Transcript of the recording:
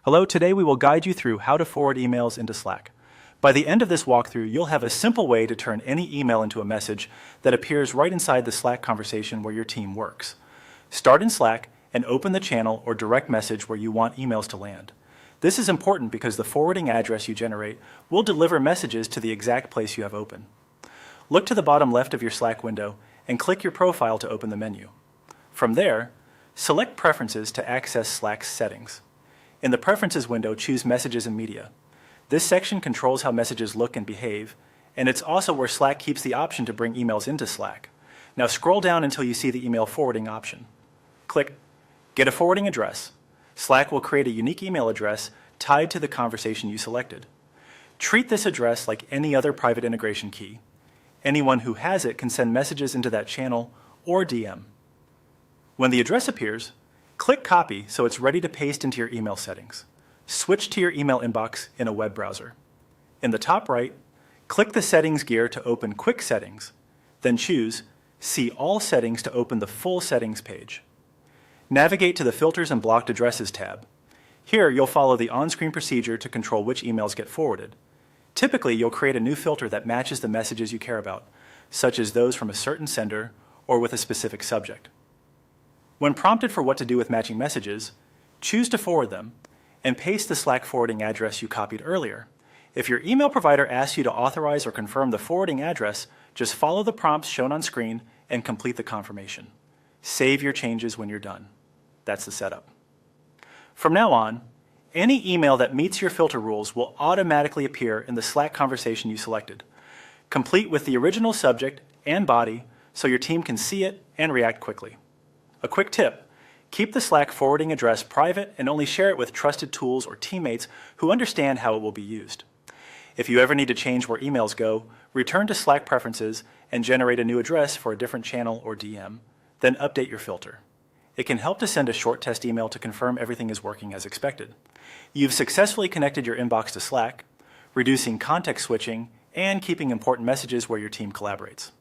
Hello, today we will guide you through how to forward emails into Slack. By the end of this walkthrough, you'll have a simple way to turn any email into a message that appears right inside the Slack conversation where your team works. Start in Slack and open the channel or direct message where you want emails to land. This is important because the forwarding address you generate will deliver messages to the exact place you have open. Look to the bottom left of your Slack window and click your profile to open the menu. From there, select Preferences to access Slack's settings. In the Preferences window, choose Messages and Media. This section controls how messages look and behave, and it's also where Slack keeps the option to bring emails into Slack. Now scroll down until you see the email forwarding option. Click Get a Forwarding Address. Slack will create a unique email address tied to the conversation you selected. Treat this address like any other private integration key. Anyone who has it can send messages into that channel or DM. When the address appears, click Copy so it's ready to paste into your email settings. Switch to your email inbox in a web browser. In the top right, click the Settings gear to open Quick Settings, then choose See All Settings to open the full settings page. Navigate to the Filters and Blocked Addresses tab. Here, you'll follow the on-screen procedure to control which emails get forwarded. Typically, you'll create a new filter that matches the messages you care about, such as those from a certain sender or with a specific subject. When prompted for what to do with matching messages, choose to forward them and paste the Slack forwarding address you copied earlier. If your email provider asks you to authorize or confirm the forwarding address, just follow the prompts shown on screen and complete the confirmation. Save your changes when you're done. That's the setup. From now on, any email that meets your filter rules will automatically appear in the Slack conversation you selected, complete with the original subject and body so your team can see it and react quickly. A quick tip, keep the Slack forwarding address private and only share it with trusted tools or teammates who understand how it will be used. If you ever need to change where emails go, return to Slack Preferences and generate a new address for a different channel or DM, then update your filter. It can help to send a short test email to confirm everything is working as expected. You've successfully connected your inbox to Slack, reducing context switching and keeping important messages where your team collaborates.